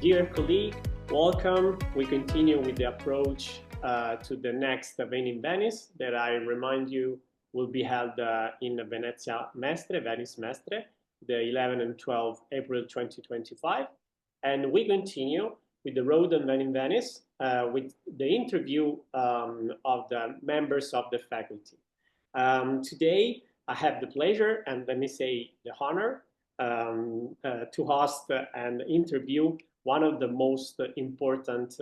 Dear colleague, welcome. We continue with the approach to the next event in Venice that I remind you will be held in Venice Mestre, the 11 and 12 April 2025. And we continue with the road event in Venice with the interview of the members of the faculty. Today, I have the pleasure and let me say the honor to host and interview one of the most important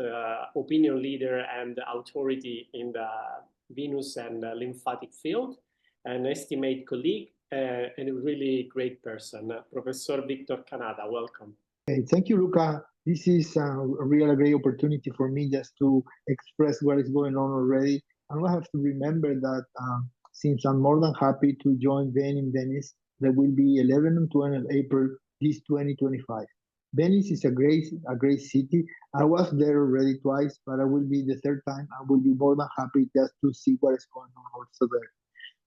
opinion leader and authority in the venous and lymphatic field, an estimate colleague and a really great person, Professor Victor Canata. Welcome. Hey, thank you, Luca. This is a really great opportunity for me just to express what is going on already. And I have to remember that since I'm more than happy to join VEN in Venice, that will be 11 and 12 April this 2025. Venice is a great city. I was there already twice, but I will be the third time. I will be more than happy just to see what is going on also there.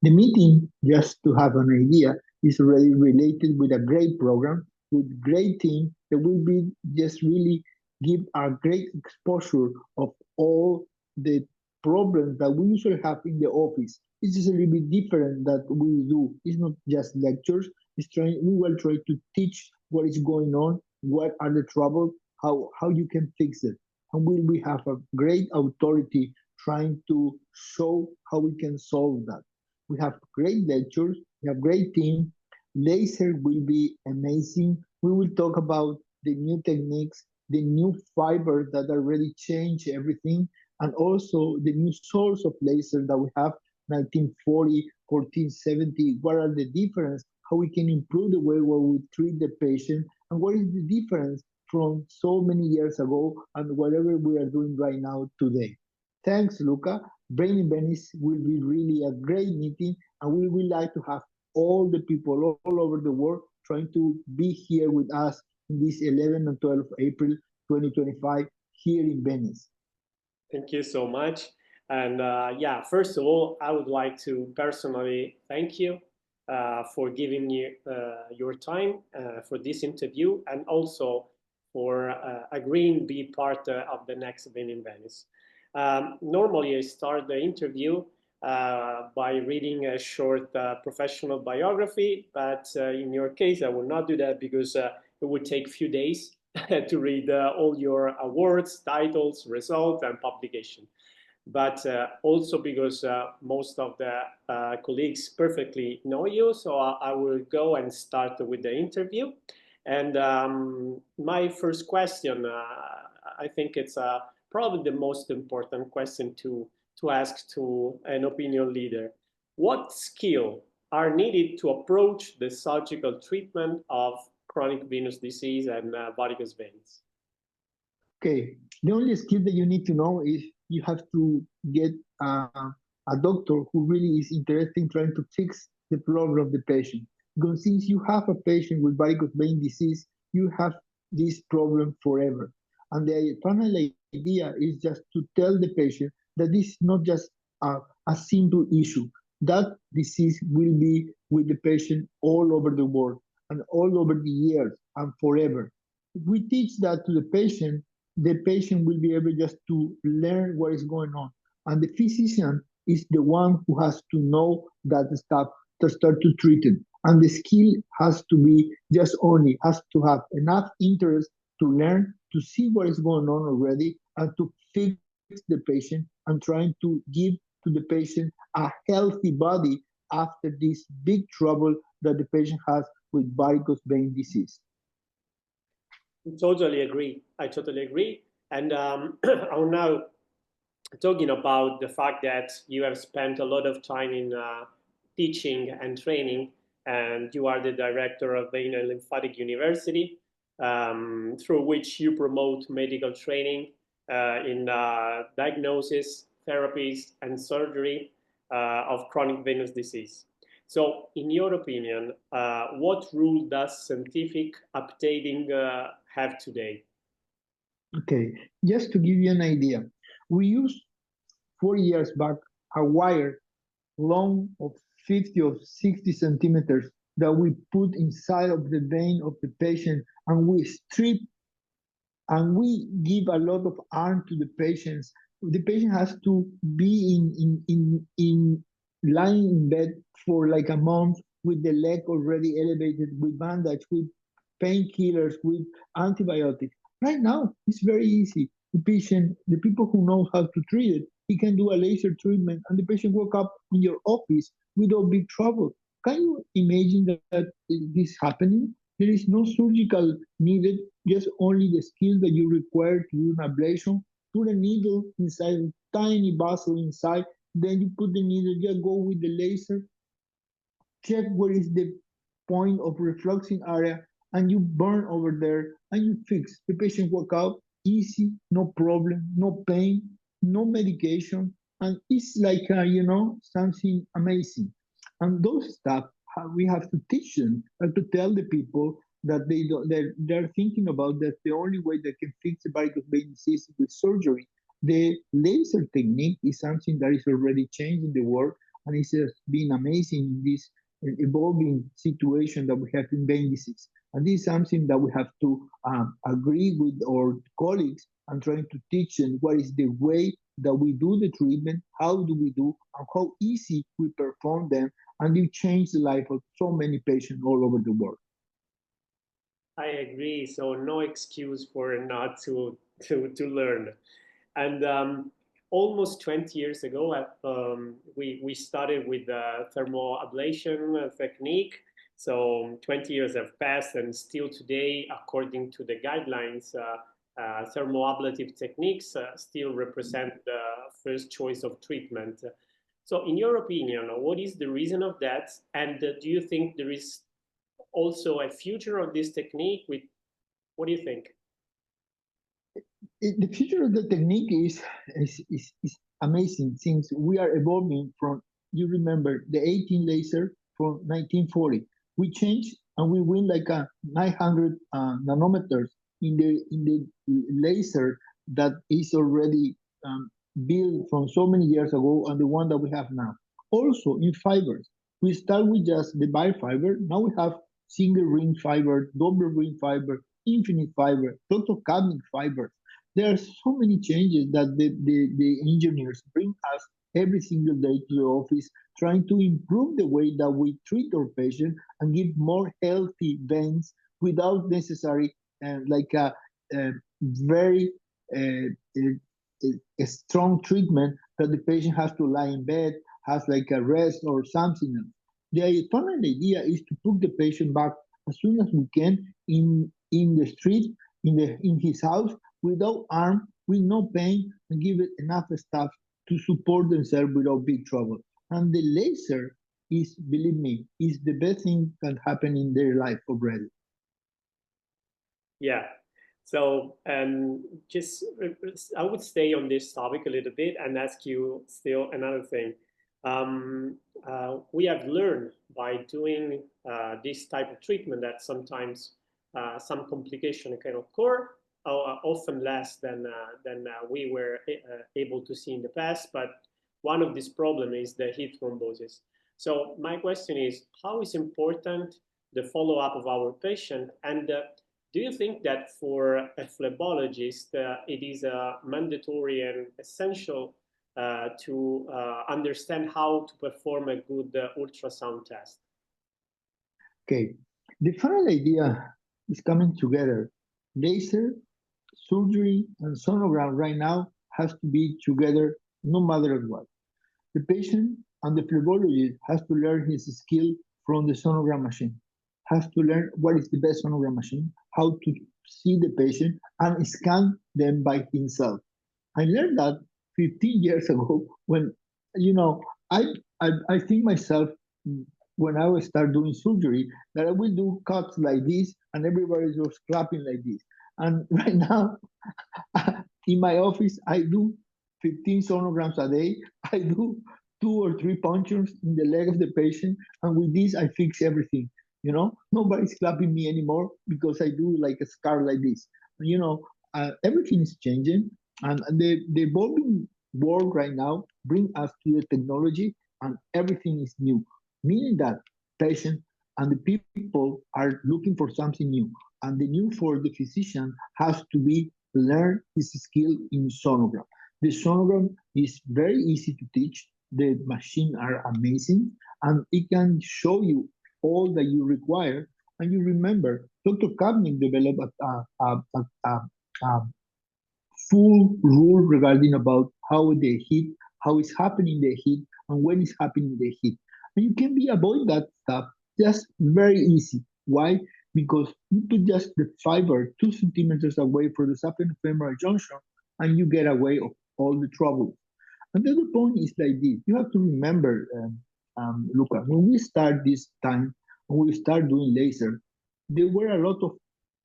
The meeting, just to have an idea, is already related with a great program, with great team that will be just really give a great exposure of all the problems that we usually have in the office. It's just a little bit different that we do. It's not just lectures. We will try to teach what is going on, what are the troubles, how you can fix it. And we have a great authority trying to show how we can solve that. We have great lectures, we have great team. Laser will be amazing. We will talk about the new techniques, the new fibers that already change everything, and also the new source of laser that we have, 1940, 1470. What are the difference? How we can improve the way where we treat the patient, and what is the difference from so many years ago and whatever we are doing right now today. Thanks, Luca. Brain in Venice will be really a great meeting, and we would like to have all the people all over the world trying to be here with us in this 11 and 12 April 2025 here in Venice. Thank you so much. And yeah, first of all, I would like to personally thank you for giving me your time for this interview, and also for agreeing to be part of the next event in Venice. Normally, I start the interview by reading a short professional biography, but in your case, I will not do that because it would take a few days to read all your awards, titles, results, and publication. But also because most of the colleagues perfectly know you, so I will go and start with the interview. And my first question, I think it's probably the most important question to ask to an opinion leader. What skills are needed to approach the surgical treatment of chronic venous disease and varicose veins? Okay, the only skill that you need to know is you have to get a doctor who really is interested in trying to fix the problem of the patient. Because since you have a patient with varicose vein disease, you have this problem forever. And the final idea is just to tell the patient that this is not just a simple issue. That disease will be with the patient all over the world and all over the years and forever. If we teach that to the patient will be able just to learn what is going on. And the physician is the one who has to know that stuff to start to treat it. And the skill has to be has to have enough interest to learn, to see what is going on already, and to fix the patient and trying to give to the patient a healthy body after this big trouble that the patient has with varicose vein disease. Totally agree. I totally agree. And I'm now talking about the fact that you have spent a lot of time in teaching and training, and you are the director of Vein and Lymphatic University, through which you promote medical training in diagnosis, therapies, and surgery of chronic venous disease. So, in your opinion, what role does scientific updating have today? Okay, just to give you an idea, we used 4 years back a wire long of 50 or 60 centimeters that we put inside of the vein of the patient, and we strip and we give a lot of arm to the patients. The patient has to be in lying in bed for like a month with the leg already elevated, with bandage, with painkillers, with antibiotics. Right now, it's very easy. The patient, the people who know how to treat it, he can do a laser treatment, and the patient woke up in your office without big trouble. Can you imagine that this happening? There is no surgical needed, just only the skill that you require to do an ablation. Put a needle inside, a tiny vessel inside, then you put the needle, just go with the laser, check where is the point of refluxing area, and you burn over there, and you fix. The patient walk out easy, no problem, no pain, no medication, and it's like something amazing. And those stuff we have to teach them and to tell the people that they're thinking about that the only way they can fix the varicose vein disease is with surgery. The laser technique is something that is already changing the world, and it's just been amazing in this evolving situation that we have in vein disease. And this is something that we have to agree with our colleagues and trying to teach them what is the way that we do the treatment, how do we do, and how easy we perform them, and it changed the life of so many patients all over the world. I agree. So no excuse for not to learn. And almost 20 years ago, we started with the thermoablation technique. So 20 years have passed, and still today, according to the guidelines, thermoablative techniques still represent the first choice of treatment. So, in your opinion, what is the reason of that? And do you think there is also a future of this technique? What do you think? The future of the technique is amazing since we are evolving from, you remember, the 18 laser from 1940. We changed and we win like a 900 nanometers in the laser that is already built from so many years ago and the one that we have now. Also in fibers, we start with just the biofiber. Now we have single ring fiber, double ring fiber, infinite fiber, total cadmic fibers. There are so many changes that the engineers bring us every single day to the office, trying to improve the way that we treat our patient and give more healthy veins without necessary like a very a strong treatment that the patient has to lie in bed, has like a rest or something else. The final idea is to put the patient back as soon as we can in the street, in his house, without harm, with no pain, and give it enough stuff to support themselves without big trouble. And the laser is, believe me, is the best thing that happen in their life already. Yeah. So just I would stay on this topic a little bit and ask you still another thing. We have learned by doing this type of treatment that sometimes some complication can occur, often less than we were able to see in the past. But one of these problems is the heat thrombosis. So my question is, how is important the follow-up of our patient, and do you think that for a phlebotomist, it is mandatory and essential to understand how to perform a good ultrasound test? Okay, the final idea is coming together. Laser, surgery, and sonogram right now has to be together no matter what. The patient and the phlebotomist has to learn his skill from the sonogram machine, has to learn what is the best sonogram machine, how to see the patient and scan them by himself. I learned that 15 years ago when, I think myself when I will start doing surgery that I will do cuts like this and everybody is just clapping like this. And right now, in my office, I do 15 sonograms a day. I do 2 or 3 punctures in the leg of the patient. And with this, I fix everything. Nobody's clapping me anymore because I do like a scar like this. Everything is changing. And the evolving world right now bring us to the technology and everything is new, meaning that patients and the people are looking for something new. And the new for the physician has to be learn this skill in sonogram. The sonogram is very easy to teach. The machines are amazing, and it can show you all that you require. And you remember, Dr. Kapnick developed a full rule regarding about how the heat, how is happening the heat, and when is happening the heat. And you can be avoid that stuff just very easy. Why? Because you put just the fiber 2 centimeters away from the saphenofemoral junction, and you get away of all the trouble. And the other point is like this: you have to remember, Luca, when we start this time, when we start doing laser, there were a lot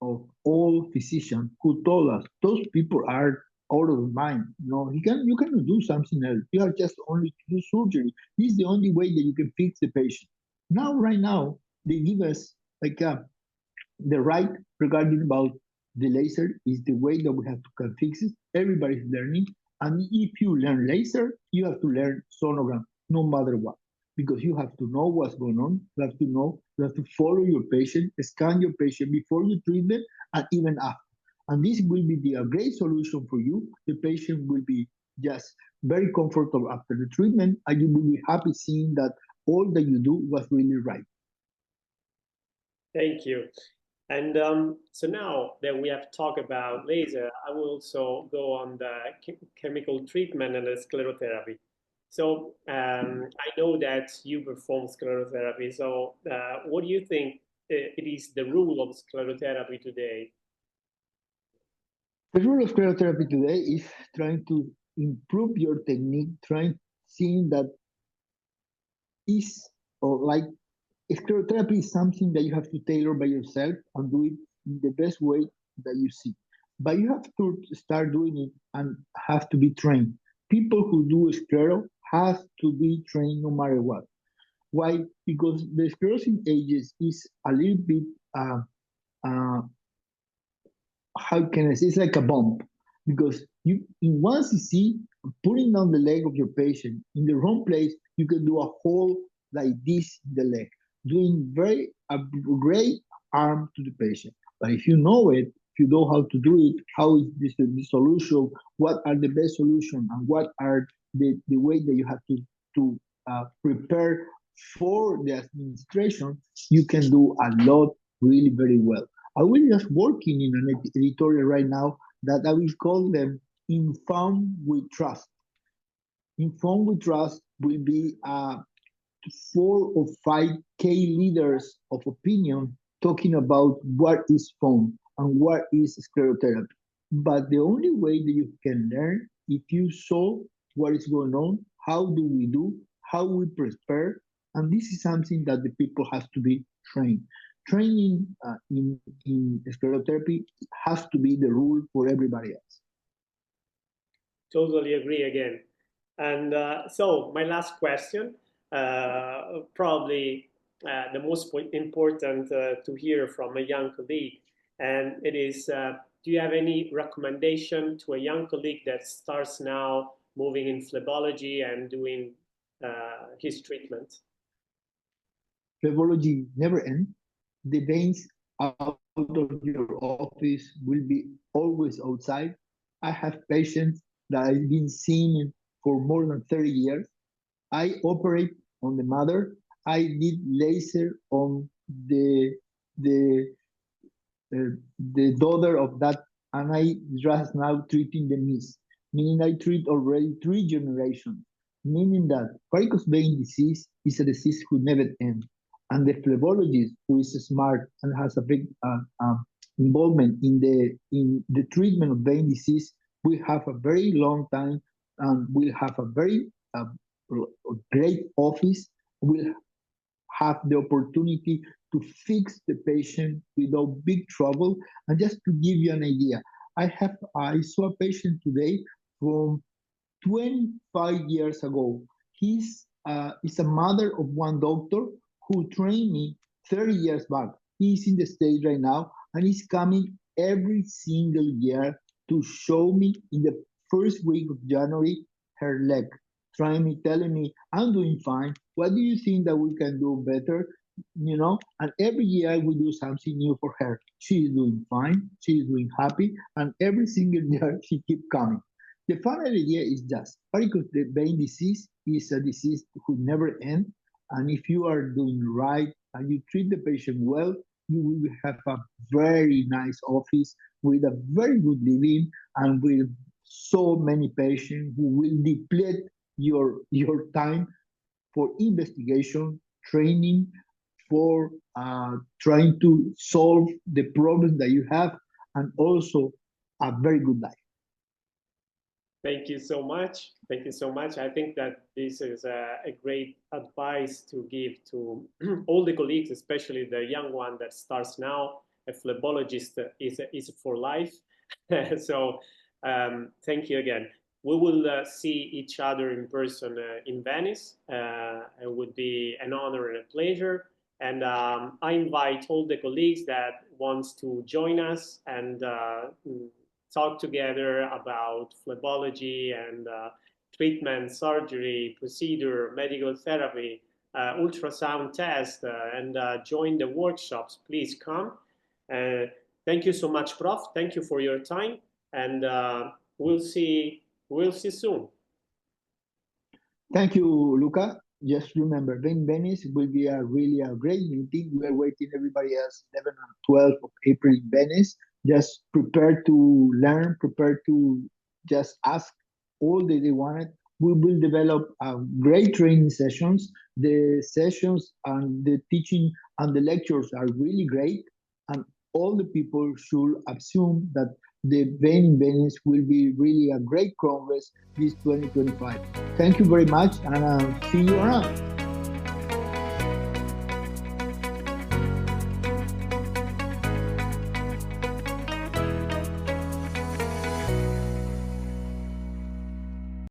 of old physicians who told us those people are out of mind. You cannot do something else. You have just only to do surgery. This is the only way that you can fix the patient. Now, right now, they give us like the right regarding about the laser is the way that we have to can fix it. Everybody's learning. And if you learn laser, you have to learn sonogram no matter what, because you have to know what's going on. You have to know, you have to follow your patient, scan your patient before you treat them and even after. And this will be a great solution for you. The patient will be just very comfortable after the treatment, and you will be happy seeing that all that you do was really right. Thank you. And so now that we have talked about laser, I will also go on the chemical treatment and the sclerotherapy. So I know that you perform sclerotherapy. So what do you think it is the rule of sclerotherapy today? The rule of sclerotherapy today is trying to improve your technique, seeing that is or like sclerotherapy is something that you have to tailor by yourself and do it in the best way that you see. But you have to start doing it and have to be trained. People who do sclero have to be trained no matter what. Why? Because the sclerosing ages is a little bit uh, how can I say, it's like a bump, because you in 1 cc putting down the leg of your patient in the wrong place, you can do a hole like this in the leg, doing a great harm to the patient. But if you know it, if you know how to do it, how is this the solution, what are the best solutions, and what are the way that you have to prepare for the administration, you can do a lot really very well. I will just working in an editorial right now that I will call them Inform with Trust. Inform with Trust will be 4 or 5 key leaders of opinion talking about what is foam and what is sclerotherapy. But the only way that you can learn if you saw what is going on, how do we do, how we prepare, and this is something that the people have to be trained. Training in sclerotherapy has to be the rule for everybody else. Totally agree again. And so my last question, probably the most important to hear from a young colleague, and it is, do you have any recommendation to a young colleague that starts now moving in phlebology and doing his treatment? Phlebology never ends. The veins out of your office will be always outside. I have patients that I've been seeing for more than 30 years. I operate on the mother. I did laser on the daughter of that, and I just now treating the niece, meaning I treat already 3 generations, meaning that varicose vein disease is a disease who never ends. And the phlebologist who is smart and has a big involvement in the treatment of vein disease will have a very long time and will have a very great office, will have the opportunity to fix the patient without big trouble. And just to give you an idea, I saw a patient today from 25 years ago. He's a mother of one doctor who trained me 30 years back. He's in the States right now, and he's coming every single year to show me in the first week of January her leg, telling me, I'm doing fine. What do you think that we can do better? and every year we do something new for her. She is doing fine, she is doing happy, and every single year she keep coming. The final idea is just varicose vein disease is a disease who never ends, and if you are doing right and you treat the patient well, you will have a very nice office with a very good living and with so many patients who will deplete your time for investigation, training, for trying to solve the problems that you have, and also a very good life. Thank you so much. Thank you so much. I think that this is a great advice to give to all the colleagues, especially the young one that starts now. A phlebologist is for life. So thank you again. We will see each other in person in Venice. It would be an honor and a pleasure. And I invite all the colleagues that wants to join us and talk together about phlebology and treatment, surgery, procedure, medical therapy, ultrasound test, and join the workshops. Please come. Thank you so much, Prof. Thank you for your time, and we'll see soon. Thank you, Luca. Just remember, Venice will be really a great meeting. We are waiting everybody else 11 and 12 of April in Venice. Just prepare to learn, prepare to just ask all that they wanted. We will develop great training sessions. The sessions and the teaching and the lectures are really great. And all the people should assume that the Vein in Venice will be really a great congress this 2025. Thank you very much, and see you around.